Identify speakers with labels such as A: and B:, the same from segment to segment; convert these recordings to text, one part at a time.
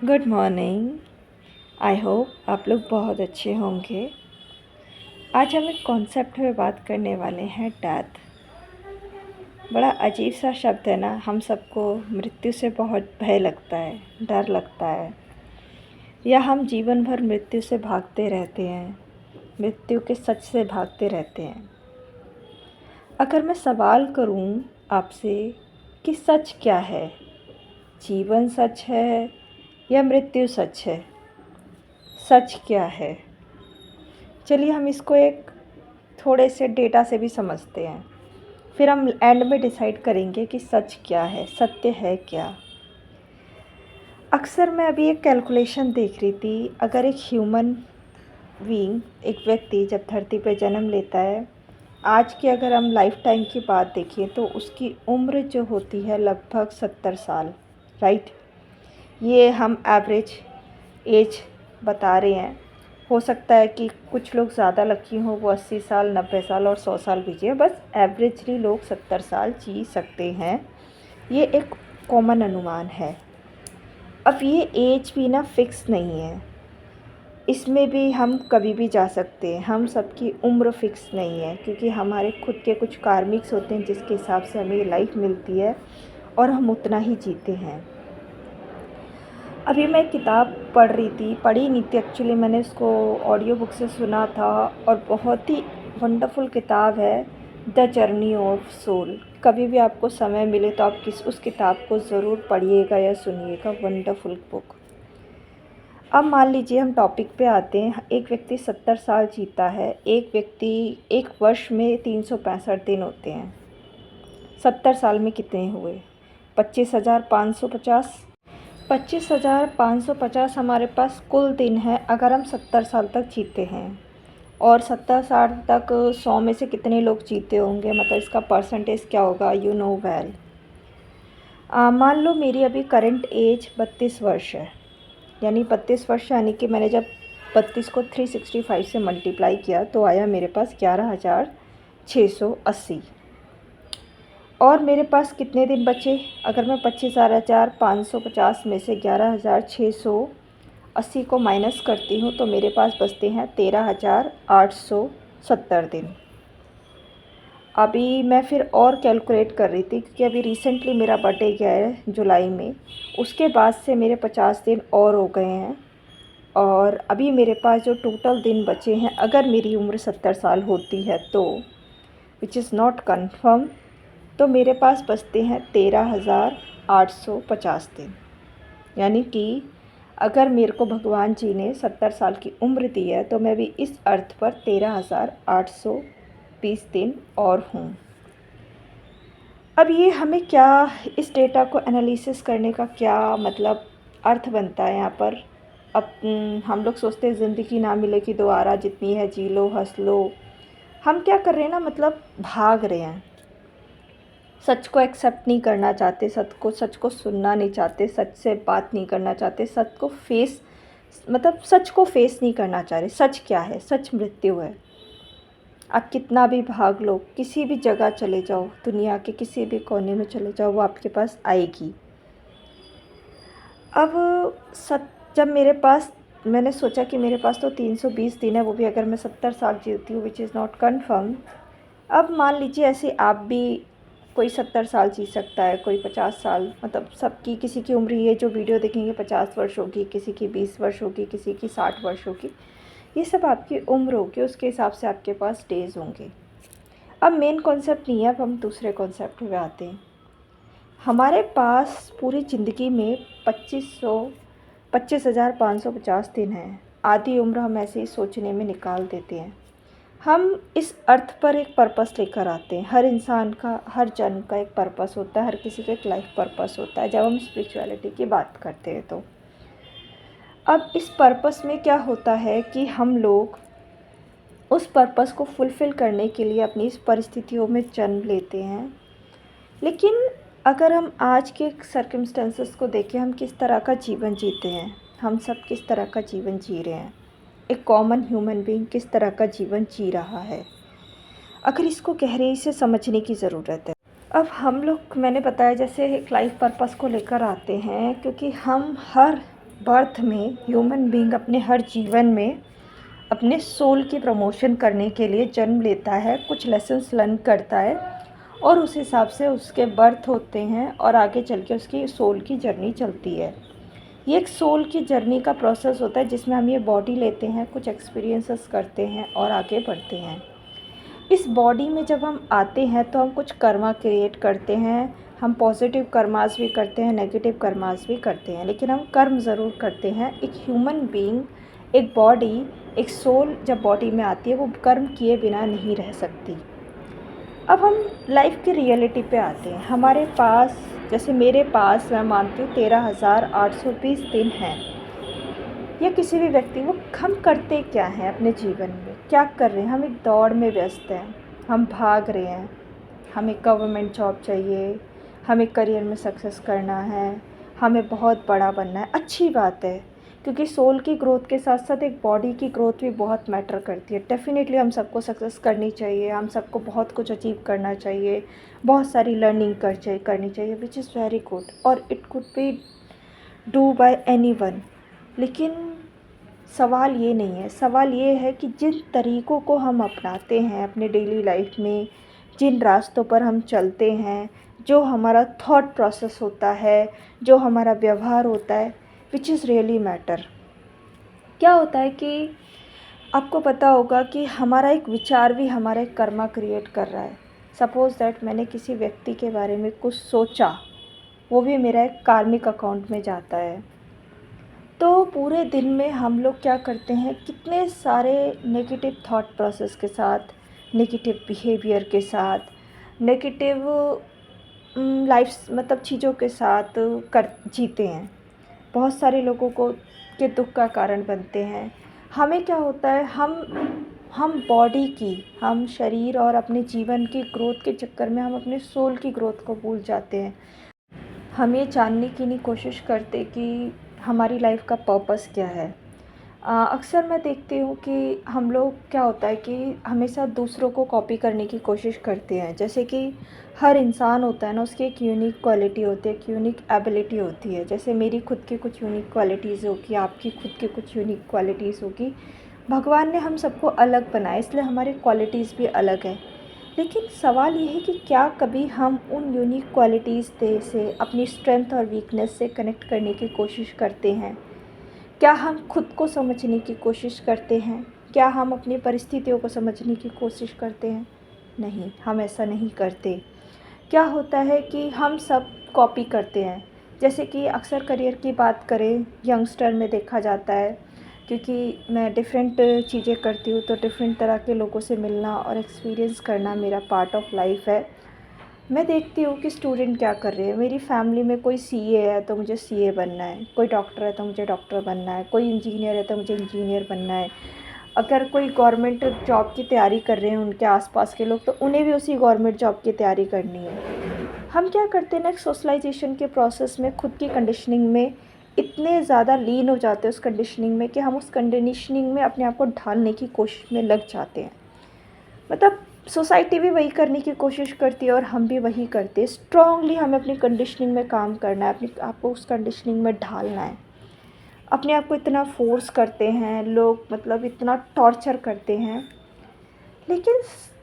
A: Good morning. I hope आप लोग बहुत अच्छे होंगे। आज हम एक कॉन्सेप्ट में बात करने वाले हैं, डेथ। बड़ा अजीब सा शब्द है ना। हम सबको मृत्यु से बहुत भय लगता है, डर लगता है, या हम जीवन भर मृत्यु से भागते रहते हैं, मृत्यु के सच से भागते रहते हैं। अगर मैं सवाल करूं आपसे कि सच क्या है, जीवन सच है या मृत्यु सच है, सच क्या है? चलिए हम इसको एक थोड़े से डेटा से भी समझते हैं, फिर हम एंड में डिसाइड करेंगे कि सच क्या है, सत्य है क्या। अक्सर मैं अभी एक कैलकुलेशन देख रही थी। अगर एक ह्यूमन बीइंग, एक व्यक्ति जब धरती पर जन्म लेता है, आज की अगर हम लाइफ टाइम की बात देखें तो उसकी उम्र जो होती है लगभग 70 साल, राइट। ये हम एवरेज एज बता रहे हैं। हो सकता है कि कुछ लोग ज़्यादा लकी हों, वो 80 साल, 90 साल और 100 साल भी जिए, बस एवरेजली लोग 70 साल जी सकते हैं। ये एक कॉमन अनुमान है। अब ये एज भी ना फिक्स नहीं है, इसमें भी हम कभी भी जा सकते हैं। हम सबकी उम्र फिक्स नहीं है, क्योंकि हमारे खुद के कुछ कार्मिक्स होते हैं जिसके हिसाब से हमें लाइफ मिलती है और हम उतना ही जीते हैं। अभी मैं किताब पढ़ी नहीं थी एक्चुअली, मैंने उसको ऑडियो बुक से सुना था, और बहुत ही वंडरफुल किताब है, द जर्नी ऑफ सोल। कभी भी आपको समय मिले तो आप उस किताब को ज़रूर पढ़िएगा या सुनिएगा। Wonderful book. अब मान लीजिए हम टॉपिक पे आते हैं। एक व्यक्ति 70 साल जीता है। एक वर्ष में 365 दिन होते हैं। 70 साल में कितने हुए? 25,550। 25,550 हमारे पास कुल दिन है अगर हम 70 साल तक जीते हैं। और 70 साल तक 100 में से कितने लोग जीते होंगे, मतलब इसका परसेंटेज क्या होगा, यू नो वेल। मान लो मेरी अभी करंट एज 32 वर्ष है, यानी 32 वर्ष, यानी कि मैंने जब 32 को 365 से मल्टीप्लाई किया तो आया मेरे पास 11,680। और मेरे पास कितने दिन बचे? अगर मैं 25,550 में से 11,680 को माइनस करती हूँ तो मेरे पास बचते हैं 13,870 दिन। अभी मैं फिर और कैलकुलेट कर रही थी, क्योंकि अभी रिसेंटली मेरा बर्थडे गया है जुलाई में, उसके बाद से मेरे 50 दिन और हो गए हैं। और अभी मेरे पास जो टोटल दिन बचे हैं, अगर मेरी उम्र 70 साल होती है तो, विच इज़ नॉट कन्फर्म, तो मेरे पास बचते हैं 13,850 दिन। यानी कि अगर मेरे को भगवान जी ने 70 साल की उम्र दी है तो मैं भी इस अर्थ पर 13,820 दिन और हूँ। अब ये हमें क्या, इस डेटा को एनालिसिस करने का क्या मतलब अर्थ बनता है यहाँ पर? अब हम लोग सोचते हैं ज़िंदगी ना मिलेगी दोबारा, जितनी है जी लो, हंस लो। हम क्या कर रहे हैं ना, मतलब भाग रहे हैं। सच को एक्सेप्ट नहीं करना चाहते, सच को सुनना नहीं चाहते, सच से बात नहीं करना चाहते, सच को फेस नहीं करना चाह रहे। सच क्या है? सच मृत्यु है। आप कितना भी भाग लो, किसी भी जगह चले जाओ, दुनिया के किसी भी कोने में चले जाओ, वो आपके पास आएगी। अब जब मैंने सोचा कि मेरे पास तो 320 दिन है, वो भी अगर मैं 70 साल जीती हूँ, विच इज़ नॉट कन्फर्म। अब मान लीजिए ऐसे आप भी, कोई 70 साल जी सकता है, कोई 50 साल, मतलब सबकी, किसी की उम्र, ये जो वीडियो देखेंगे 50 वर्ष होगी, किसी की 20 वर्ष होगी, किसी की 60 वर्ष होगी। ये सब आपकी उम्र होगी, उसके हिसाब से आपके पास डेज़ होंगे। अब मेन कॉन्सेप्ट नहीं है, अब हम दूसरे कॉन्सेप्ट में आते हैं। हमारे पास पूरी ज़िंदगी में 25,550 दिन हैं। आधी उम्र हम ऐसे ही सोचने में निकाल देते हैं। हम इस अर्थ पर एक पर्पस लेकर आते हैं। हर इंसान का, हर जन्म का एक पर्पस होता है, हर किसी का एक लाइफ पर्पस होता है, जब हम स्पिरिचुअलिटी की बात करते हैं तो। अब इस पर्पस में क्या होता है कि हम लोग उस पर्पस को फुलफ़िल करने के लिए अपनी इस परिस्थितियों में जन्म लेते हैं। लेकिन अगर हम आज के सर्कमस्टेंसेस को देखें, हम किस तरह का जीवन जीते हैं, हम सब किस तरह का जीवन जी रहे हैं, एक कॉमन ह्यूमन बीइंग किस तरह का जीवन जी रहा है, अगर इसको गहराई से समझने की ज़रूरत है। अब हम लोग, मैंने बताया जैसे एक लाइफ पर्पस को लेकर आते हैं, क्योंकि हम हर बर्थ में ह्यूमन बीइंग अपने हर जीवन में अपने सोल की प्रमोशन करने के लिए जन्म लेता है, कुछ लेसन्स लर्न करता है और उस हिसाब से उसके बर्थ होते हैं और आगे चल के उसकी सोल की जर्नी चलती है। ये एक सोल की जर्नी का प्रोसेस होता है जिसमें हम ये बॉडी लेते हैं, कुछ एक्सपीरियंसेस करते हैं और आगे बढ़ते हैं। इस बॉडी में जब हम आते हैं तो हम कुछ कर्मा क्रिएट करते हैं। हम पॉजिटिव कर्मास भी करते हैं, नेगेटिव कर्मास भी करते हैं, लेकिन हम कर्म ज़रूर करते हैं। एक ह्यूमन बीइंग, एक बॉडी, एक सोल जब बॉडी में आती है वो कर्म किए बिना नहीं रह सकती। अब हम लाइफ की रियलिटी पे आते हैं। हमारे पास, जैसे मेरे पास, मैं मानती हूँ 13,820 दिन हैं, या किसी भी व्यक्ति, वो हम करते क्या हैं अपने जीवन में, क्या कर रहे हैं। हम एक दौड़ में व्यस्त हैं, हम भाग रहे हैं। हमें गवर्नमेंट जॉब चाहिए, हमें करियर में सक्सेस करना है, हमें बहुत बड़ा बनना है। अच्छी बात है, क्योंकि सोल की ग्रोथ के साथ साथ एक बॉडी की ग्रोथ भी बहुत मैटर करती है। डेफिनेटली हम सबको सक्सेस करनी चाहिए, हम सबको बहुत कुछ अचीव करना चाहिए, बहुत सारी लर्निंग करनी चाहिए, विच इज़ वेरी गुड, और it could be do by anyone. लेकिन सवाल ये नहीं है। सवाल ये है कि जिन तरीक़ों को हम अपनाते हैं अपने डेली लाइफ में, जिन रास्तों पर हम चलते हैं, जो हमारा थॉट प्रोसेस होता है, जो हमारा व्यवहार होता है, विच इज़ रियली मैटर। क्या होता है कि आपको पता होगा कि हमारा एक विचार भी हमारा एक कर्मा क्रिएट कर रहा है। सपोज़ दैट मैंने किसी व्यक्ति के बारे में कुछ सोचा, वो भी मेरा एक कार्मिक अकाउंट में जाता है। तो पूरे दिन में हम लोग क्या करते हैं, कितने सारे नेगेटिव थॉट प्रोसेस के साथ, नेगेटिव बिहेवियर के साथ, नेगेटिव लाइफ मतलब चीज़ों के साथ कर जीते हैं। बहुत सारे लोगों को के दुख का कारण बनते हैं। हमें क्या होता है, हम बॉडी की, हम शरीर और अपने जीवन की ग्रोथ के चक्कर में हम अपने सोल की ग्रोथ को भूल जाते हैं। हम ये जानने की नहीं कोशिश करते कि हमारी लाइफ का पर्पस क्या है। अक्सर मैं देखती हूँ कि हम लोग, क्या होता है कि हमेशा दूसरों को कॉपी करने की कोशिश करते हैं। जैसे कि हर इंसान होता है ना, उसकी एक यूनिक क्वालिटी होती है, एक यूनिक एबिलिटी होती है। जैसे मेरी खुद की कुछ यूनिक क्वालिटीज़ होगी, आपकी खुद की कुछ यूनिक क्वालिटीज़ होगी। भगवान ने हम सबको अलग बनाया, इसलिए हमारी क्वालिटीज़ भी अलग है। लेकिन सवाल ये है कि क्या कभी हम उन यूनिक क्वालिटीज़ से अपनी स्ट्रेंथ और वीकनेस से कनेक्ट करने की कोशिश करते हैं? क्या हम खुद को समझने की कोशिश करते हैं? क्या हम अपनी परिस्थितियों को समझने की कोशिश करते हैं? नहीं, हम ऐसा नहीं करते। क्या होता है कि हम सब कॉपी करते हैं। जैसे कि अक्सर करियर की बात करें, यंगस्टर में देखा जाता है, क्योंकि मैं डिफरेंट चीज़ें करती हूँ, तो डिफरेंट तरह के लोगों से मिलना और एक्सपीरियंस करना मेरा पार्ट ऑफ लाइफ है। मैं देखती हूँ कि स्टूडेंट क्या कर रहे हैं। मेरी फैमिली में कोई सीए है तो मुझे सीए बनना है, कोई डॉक्टर है तो मुझे डॉक्टर बनना है, कोई इंजीनियर है तो मुझे इंजीनियर बनना है। अगर कोई गवर्नमेंट जॉब की तैयारी कर रहे हैं उनके आसपास के लोग, तो उन्हें भी उसी गवर्नमेंट जॉब की तैयारी करनी है। हम क्या करते हैं ना, सोशलाइजेशन के प्रोसेस में, खुद की कंडीशनिंग में इतने ज़्यादा लीन हो जाते हैं उस कंडीशनिंग में, कि हम उस कंडीशनिंग में अपने आप को ढालने की कोशिश में लग जाते हैं। मतलब सोसाइटी भी वही करने की कोशिश करती है और हम भी वही करते हैं। स्ट्रांगली हमें अपनी कंडीशनिंग में काम करना है, अपने आप को उस कंडीशनिंग में ढालना है। अपने आप को इतना फोर्स करते हैं लोग, मतलब इतना टॉर्चर करते हैं। लेकिन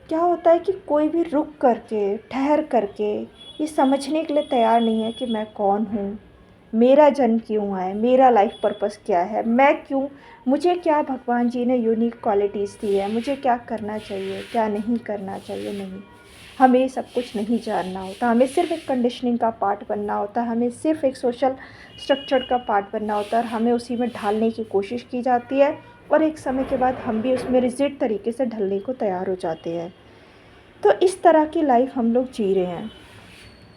A: क्या होता है कि कोई भी रुक करके, ठहर करके ये समझने के लिए तैयार नहीं है कि मैं कौन हूँ, मेरा जन्म क्यों है, मेरा लाइफ पर्पस क्या है, मैं क्यों, मुझे क्या भगवान जी ने यूनिक क्वालिटीज़ दी है, मुझे क्या करना चाहिए, क्या नहीं करना चाहिए। नहीं, हमें सब कुछ नहीं जानना होता। हमें सिर्फ एक कंडीशनिंग का पार्ट बनना होता है, हमें सिर्फ एक सोशल स्ट्रक्चर का पार्ट बनना होता है, और हमें उसी में ढालने की कोशिश की जाती है, और एक समय के बाद हम भी उसमें रिजिड तरीके से ढलने को तैयार हो जाते हैं। तो इस तरह की लाइफ हम लोग जी रहे हैं।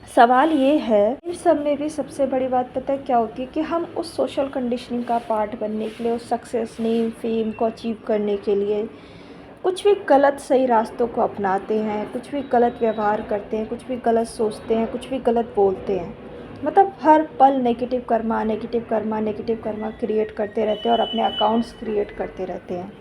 A: सवाल ये है, इन सब में भी सबसे बड़ी बात पता है क्या होती है, कि हम उस सोशल कंडीशनिंग का पार्ट बनने के लिए, उस सक्सेस, नेम, फेम को अचीव करने के लिए कुछ भी गलत सही रास्तों को अपनाते हैं, कुछ भी गलत व्यवहार करते हैं, कुछ भी गलत सोचते हैं, कुछ भी गलत बोलते हैं। मतलब हर पल negative Karma, negative Karma, negative Karma create करते रहते हैं और अपने अकाउंट्स क्रिएट करते रहते हैं।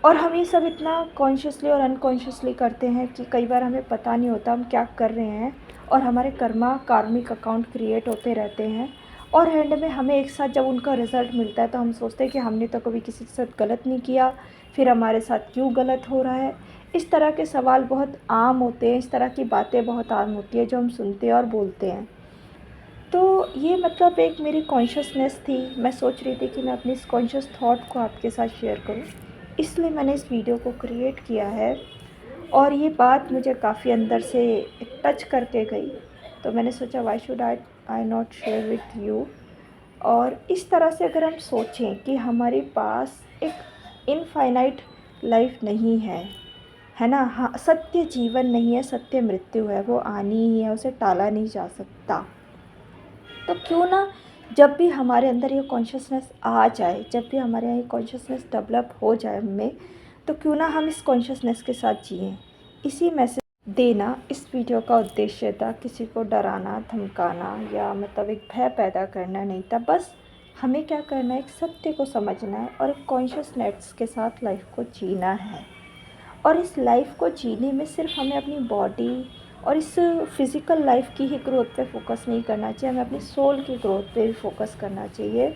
A: और हम ये सब इतना कॉन्शियसली और अनकॉन्शियसली करते हैं कि कई बार हमें पता नहीं होता हम क्या कर रहे हैं, और हमारे कर्मा, कार्मिक अकाउंट क्रिएट होते रहते हैं, और एंड में हमें एक साथ जब उनका रिज़ल्ट मिलता है तो हम सोचते हैं कि हमने तो कभी किसी के साथ गलत नहीं किया, फिर हमारे साथ क्यों गलत हो रहा है। इस तरह के सवाल बहुत आम होते हैं, इस तरह की बातें बहुत आम होती है जो हम सुनते हैं और बोलते हैं। तो ये मतलब एक मेरी कॉन्शियसनेस थी, मैं सोच रही थी कि मैं अपनी इस कॉन्शियस थॉट को आपके साथ शेयर करूँ, इसलिए मैंने इस वीडियो को क्रिएट किया है। और ये बात मुझे काफ़ी अंदर से टच करके गई, तो मैंने सोचा why should I not share with you. और इस तरह से अगर हम सोचें कि हमारे पास एक इनफाइनाइट लाइफ नहीं है ना? हाँ, सत्य जीवन नहीं है, सत्य मृत्यु है, वो आनी ही है, उसे टाला नहीं जा सकता। तो क्यों ना जब भी हमारे अंदर ये कॉन्शियसनेस आ जाए, जब भी हमारे यहाँ ये कॉन्शियसनेस डेवलप हो जाए हमें, तो क्यों ना हम इस कॉन्शियसनेस के साथ जिएँ। इसी मैसेज देना इस वीडियो का उद्देश्य था, किसी को डराना, धमकाना या मतलब एक भय पैदा करना नहीं था। बस हमें क्या करना है, एक सत्य को समझना है और एक कॉन्शियसनेस के साथ लाइफ को जीना है। और इस लाइफ को जीने में सिर्फ हमें अपनी बॉडी और इस फिज़िकल लाइफ की ही ग्रोथ पे फोकस नहीं करना चाहिए, हमें अपनी सोल की ग्रोथ पे भी फोकस करना चाहिए।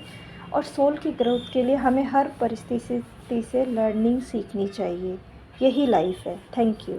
A: और सोल की ग्रोथ के लिए हमें हर परिस्थिति से लर्निंग सीखनी चाहिए। यही लाइफ है। Thank you.